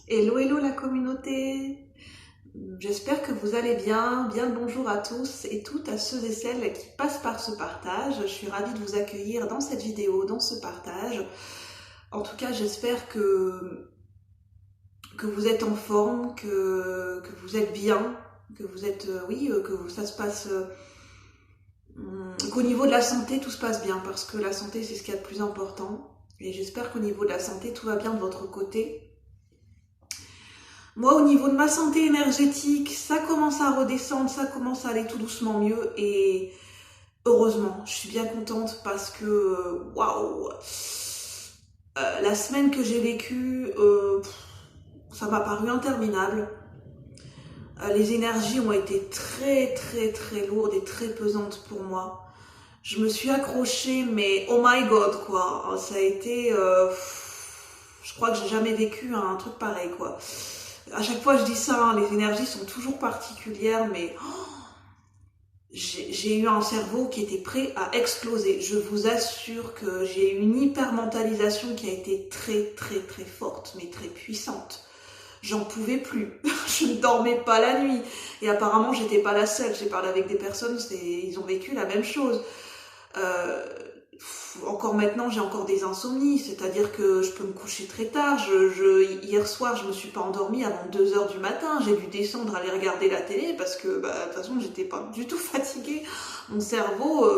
Hello, hello la communauté. J'espère que vous allez bien. Bien le bonjour à tous et toutes, à ceux et celles qui passent par ce partage. Je suis ravie de vous accueillir dans cette vidéo, dans ce partage. En tout cas, j'espère que vous êtes en forme, que vous êtes bien, que vous êtes, que ça se passe, qu'au niveau de la santé, tout se passe bien, parce que la santé, c'est ce qu'il y a de plus important. Et j'espère qu'au niveau de la santé, tout va bien de votre côté. Moi, au niveau de ma santé énergétique, ça commence à redescendre, ça commence à aller tout doucement mieux et heureusement, je suis bien contente parce que, waouh, la semaine que j'ai vécue, ça m'a paru interminable. Les énergies ont été très très très lourdes et très pesantes pour moi. Je me suis accrochée, mais oh my god quoi, ça a été, je crois que j'ai jamais vécu un truc pareil quoi. À chaque fois je dis ça, hein, les énergies sont toujours particulières, mais j'ai eu un cerveau qui était prêt à exploser. Je vous assure que j'ai eu une hypermentalisation qui a été très très très forte, mais très puissante. J'en pouvais plus, je ne dormais pas la nuit. Et apparemment j'étais pas la seule, j'ai parlé avec des personnes, ils ont vécu la même chose. Euh, Encore maintenant, j'ai encore des insomnies, c'est-à-dire que je peux me coucher très tard. Hier soir, je me suis pas endormie avant 2 heures du matin. J'ai dû descendre aller regarder la télé parce que, de toute façon, j'étais pas du tout fatiguée. Mon cerveau,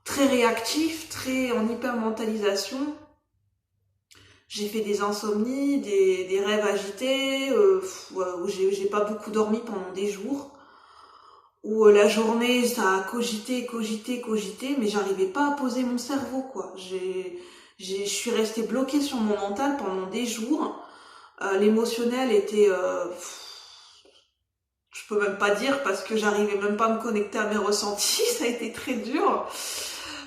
très réactif, très en hypermentalisation. J'ai fait des insomnies, des rêves agités, où j'ai pas beaucoup dormi pendant des jours. Où la journée ça a cogité, cogité, cogité, mais j'arrivais pas à poser mon cerveau quoi. Je suis restée bloquée sur mon mental pendant des jours. L'émotionnel était, je peux même pas dire parce que j'arrivais même pas à me connecter à mes ressentis, ça a été très dur.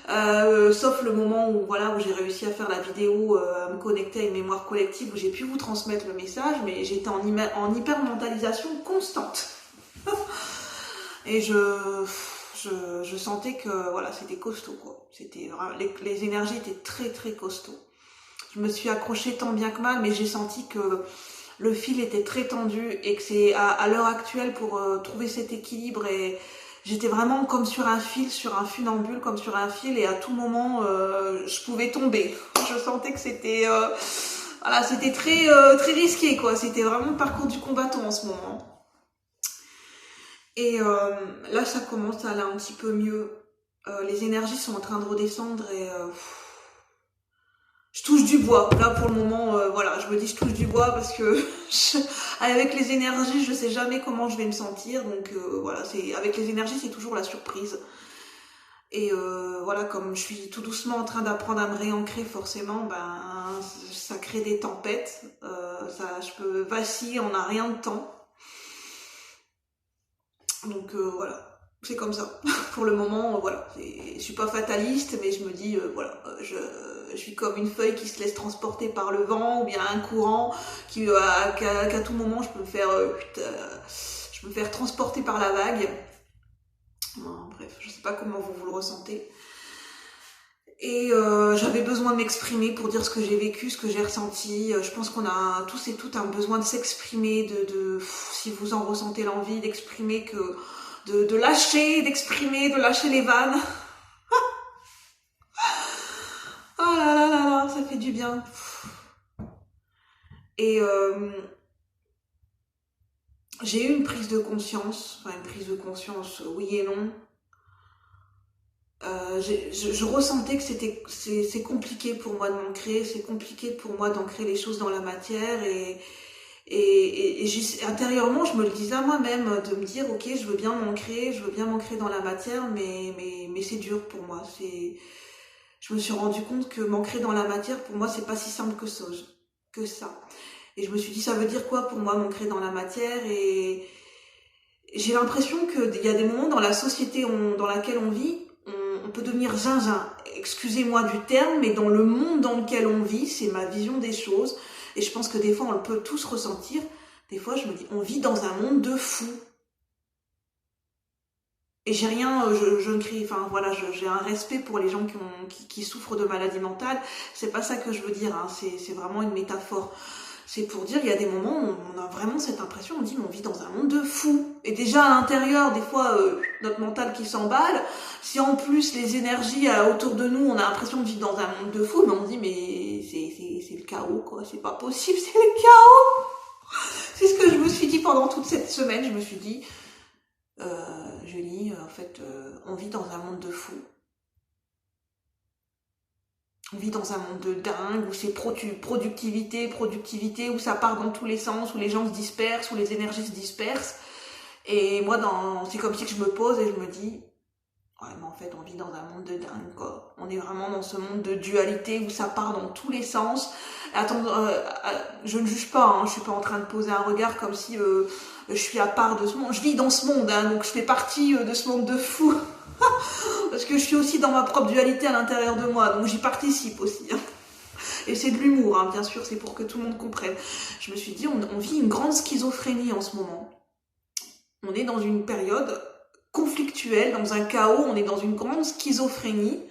Sauf le moment où voilà où j'ai réussi à faire la vidéo, à me connecter à une mémoire collective où j'ai pu vous transmettre le message, mais j'étais en hypermentalisation constante. Et je sentais que voilà, c'était costaud quoi. C'était vraiment, les énergies étaient très très costauds. Je me suis accrochée tant bien que mal, mais j'ai senti que le fil était très tendu et que c'est à l'heure actuelle pour trouver cet équilibre, et j'étais vraiment comme sur un funambule, comme sur un fil, et à tout moment je pouvais tomber. Je sentais que c'était voilà, c'était très très risqué quoi. C'était vraiment le parcours du combattant en ce moment. Et là, ça commence à aller un petit peu mieux. Les énergies sont en train de redescendre et je touche du bois. Là, pour le moment, voilà, je me dis je touche du bois parce que avec les énergies, je sais jamais comment je vais me sentir. Donc voilà, avec les énergies, c'est toujours la surprise. Et voilà, comme je suis tout doucement en train d'apprendre à me réancrer, forcément, ça crée des tempêtes. Je peux vaciller en un rien de temps. Donc voilà, c'est comme ça. Pour le moment, voilà, je suis pas fataliste, mais je me dis, voilà, je suis comme une feuille qui se laisse transporter par le vent, ou bien un courant qu'à tout moment je peux me faire transporter par la vague. Bon, bref, je sais pas comment vous le ressentez. Et j'avais besoin de m'exprimer pour dire ce que j'ai vécu, ce que j'ai ressenti. Je pense qu'on a tous et toutes un besoin de s'exprimer, si vous en ressentez l'envie, d'exprimer, de lâcher, d'exprimer, de lâcher les vannes. Oh là là là là, ça fait du bien. Et j'ai eu une prise de conscience, enfin une prise de conscience, oui et non. Je ressentais que c'est compliqué pour moi de m'ancrer, c'est compliqué pour moi d'ancrer les choses dans la matière, intérieurement je me le disais à moi-même, de me dire ok, je veux bien m'ancrer dans la matière, mais c'est dur pour moi. Je me suis rendu compte que m'ancrer dans la matière, pour moi c'est pas si simple que ça. Et je me suis dit, ça veut dire quoi pour moi m'ancrer dans la matière? Et j'ai l'impression qu'il y a des moments dans la société dans laquelle on vit, on peut devenir zinzin. Excusez-moi du terme, mais dans le monde dans lequel on vit, c'est ma vision des choses. Et je pense que des fois, on le peut tous ressentir. Des fois, je me dis, on vit dans un monde de fous. Et j'ai rien, je ne crie, enfin voilà, j'ai un respect pour les gens qui souffrent de maladies mentales. C'est pas ça que je veux dire, hein, c'est vraiment une métaphore. C'est pour dire, il y a des moments où on a vraiment cette impression, on dit, mais on vit dans un monde de fous. Et déjà à l'intérieur, des fois, notre mental qui s'emballe. Si en plus les énergies autour de nous, on a l'impression de vivre dans un monde de fous, mais on dit, mais c'est le chaos, quoi. C'est pas possible, c'est le chaos. C'est ce que je me suis dit pendant toute cette semaine. Je me suis dit, Julie, en fait, on vit dans un monde de fous. On vit dans un monde de dingue, où c'est productivité, où ça part dans tous les sens, où les gens se dispersent, où les énergies se dispersent. Et moi, c'est comme si je me pose et je me dis, ouais, mais en fait, on vit dans un monde de dingue, quoi. On est vraiment dans ce monde de dualité où ça part dans tous les sens. Attends, je ne juge pas, je suis pas en train de poser un regard comme si je suis à part de ce monde. Je vis dans ce monde, donc je fais partie de ce monde de fous. Parce que je suis aussi dans ma propre dualité à l'intérieur de moi, donc j'y participe aussi. Et c'est de l'humour, bien sûr, c'est pour que tout le monde comprenne. Je me suis dit, on vit une grande schizophrénie en ce moment. On est dans une période conflictuelle, dans un chaos, on est dans une grande schizophrénie,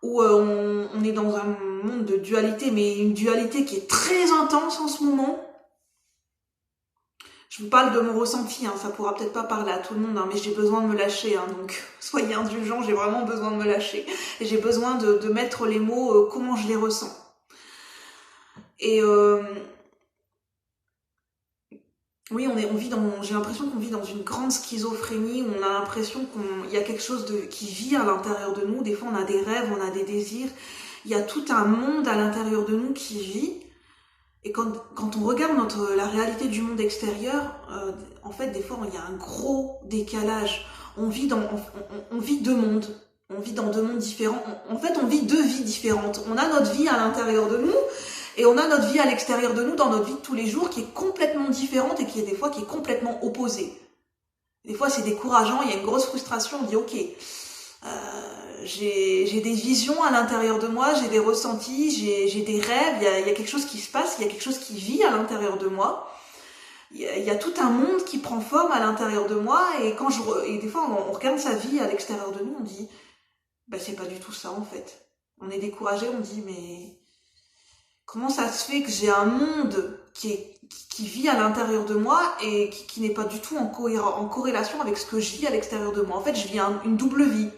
où on est dans un monde de dualité, mais une dualité qui est très intense en ce moment. Je vous parle de mon ressenti, ça pourra peut-être pas parler à tout le monde, mais j'ai besoin de me lâcher, donc soyez indulgents, j'ai vraiment besoin de me lâcher. Et j'ai besoin de mettre les mots, comment je les ressens. Et oui, j'ai l'impression qu'on vit dans une grande schizophrénie, où on a l'impression qu'il y a quelque chose qui vit à l'intérieur de nous. Des fois, on a des rêves, on a des désirs. Il y a tout un monde à l'intérieur de nous qui vit. Et quand on regarde la réalité du monde extérieur, en fait, des fois, il y a un gros décalage. On vit deux mondes. On vit dans deux mondes différents. En fait, on vit deux vies différentes. On a notre vie à l'intérieur de nous, et on a notre vie à l'extérieur de nous, dans notre vie de tous les jours, qui est complètement différente et qui est des fois qui est complètement opposée. Des fois, c'est décourageant, il y a une grosse frustration, on dit ok, j'ai des visions à l'intérieur de moi, j'ai des ressentis, j'ai des rêves, il y a quelque chose qui se passe, il y a quelque chose qui vit à l'intérieur de moi. Il y a tout un monde qui prend forme à l'intérieur de moi, et des fois on regarde sa vie à l'extérieur de nous, on dit c'est pas du tout ça en fait. On est découragé, on dit mais comment ça se fait que j'ai un monde qui vit à l'intérieur de moi et qui n'est pas du tout en corrélation avec ce que je vis à l'extérieur de moi. En fait, je vis une double vie.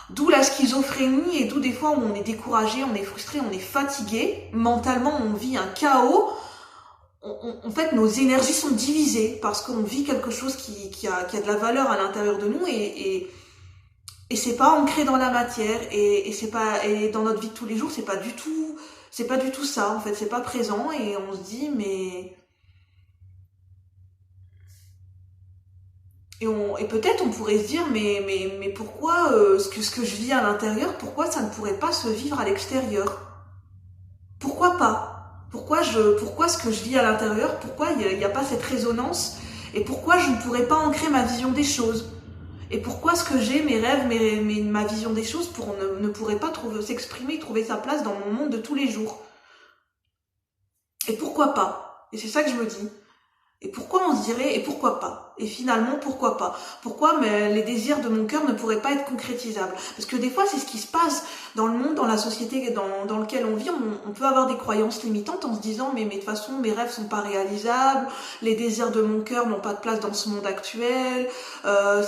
D'où la schizophrénie et d'où des fois où on est découragé, on est frustré, on est fatigué. Mentalement, on vit un chaos. En fait, nos énergies sont divisées parce qu'on vit quelque chose qui a de la valeur à l'intérieur de nous et c'est pas ancré dans la matière et dans notre vie de tous les jours, c'est pas du tout ça en fait, c'est pas présent et on se dit et peut-être on pourrait se dire mais pourquoi ce que je vis à l'intérieur, pourquoi ça ne pourrait pas se vivre à l'extérieur? Pourquoi pas? Pourquoi ce que je vis à l'intérieur, pourquoi il n'y a pas cette résonance et pourquoi je ne pourrais pas ancrer ma vision des choses? Et pourquoi ce que j'ai, mes rêves, ma vision des choses ne pourrait pas s'exprimer, trouver sa place dans mon monde de tous les jours? Et pourquoi pas? Et c'est ça que je me dis. Et pourquoi on se dirait, et pourquoi pas? Et finalement, pourquoi pas? Pourquoi les désirs de mon cœur ne pourraient pas être concrétisables? Parce que des fois, c'est ce qui se passe dans le monde, dans la société dans lequel on vit. On peut avoir des croyances limitantes en se disant, mais de toute façon, mes rêves sont pas réalisables, les désirs de mon cœur n'ont pas de place dans ce monde actuel,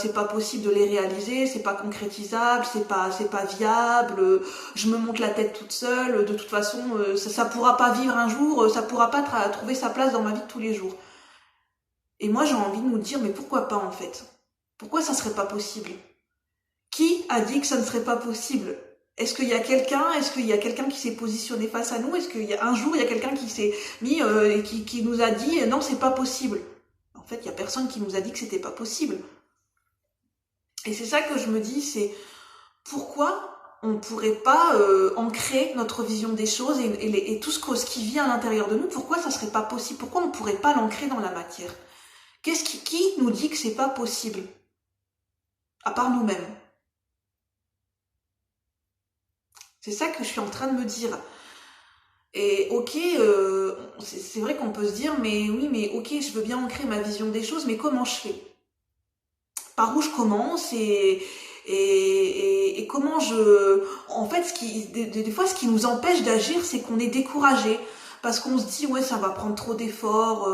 c'est pas possible de les réaliser, c'est pas concrétisable, c'est pas viable, je me monte la tête toute seule, de toute façon, ça pourra pas vivre un jour, ça pourra pas trouver sa place dans ma vie de tous les jours. Et moi, j'ai envie de nous dire, mais pourquoi pas en fait? Pourquoi ça serait pas possible? Qui a dit que ça ne serait pas possible? Est-ce qu'il y a quelqu'un qui s'est positionné face à nous? Est-ce qu'il y a un jour, il y a quelqu'un qui s'est mis et qui nous a dit non, c'est pas possible? En fait, il y a personne qui nous a dit que c'était pas possible. Et c'est ça que je me dis, c'est pourquoi on ne pourrait pas ancrer notre vision des choses et tout ce qui vit à l'intérieur de nous, pourquoi ça serait pas possible? Pourquoi on ne pourrait pas l'ancrer dans la matière? Qui nous dit que c'est pas possible? À part nous-mêmes. C'est ça que je suis en train de me dire. Et ok, c'est vrai qu'on peut se dire, mais oui, mais ok, je veux bien ancrer ma vision des choses, mais comment je fais? Par où je commence et comment en fait, des fois, ce qui nous empêche d'agir, c'est qu'on est découragé. parce qu'on se dit ouais ça va prendre trop d'efforts,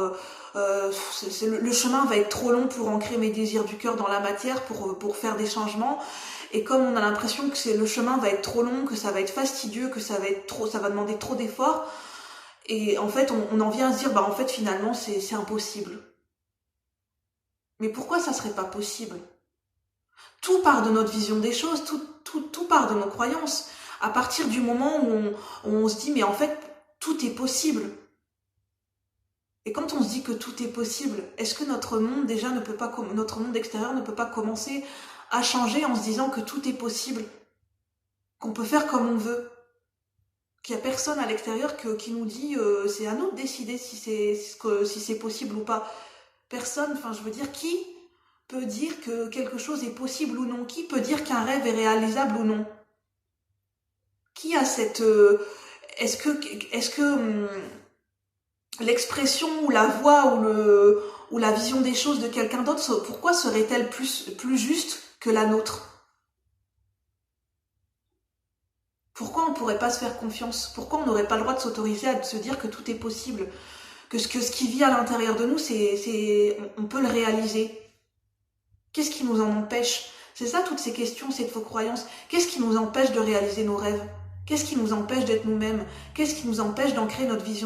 le chemin va être trop long pour ancrer mes désirs du cœur dans la matière, pour faire des changements. Et comme on a l'impression que le chemin va être trop long, que ça va être fastidieux, que ça va demander trop d'efforts, et en fait on en vient à se dire en fait finalement c'est impossible. Mais pourquoi ça serait pas possible? Tout part de notre vision des choses, tout part de nos croyances. À partir du moment où on se dit mais en fait tout est possible. Et quand on se dit que tout est possible, est-ce que notre monde déjà notre monde extérieur ne peut pas commencer à changer en se disant que tout est possible, qu'on peut faire comme on veut, qu'il n'y a personne à l'extérieur qui nous dit c'est à nous de décider si c'est possible ou pas. Personne, enfin je veux dire, qui peut dire que quelque chose est possible ou non? Qui peut dire qu'un rêve est réalisable ou non? Qui a cette... est-ce que l'expression ou la voix ou la vision des choses de quelqu'un d'autre, pourquoi serait-elle plus juste que la nôtre? Pourquoi on ne pourrait pas se faire confiance? Pourquoi on n'aurait pas le droit de s'autoriser à se dire que tout est possible? Que ce qui vit à l'intérieur de nous, on peut le réaliser. Qu'est-ce qui nous en empêche? C'est ça toutes ces questions, c'est de vos croyances. Qu'est-ce qui nous empêche de réaliser nos rêves? Qu'est-ce qui nous empêche d'être nous-mêmes? Qu'est-ce qui nous empêche d'ancrer notre vision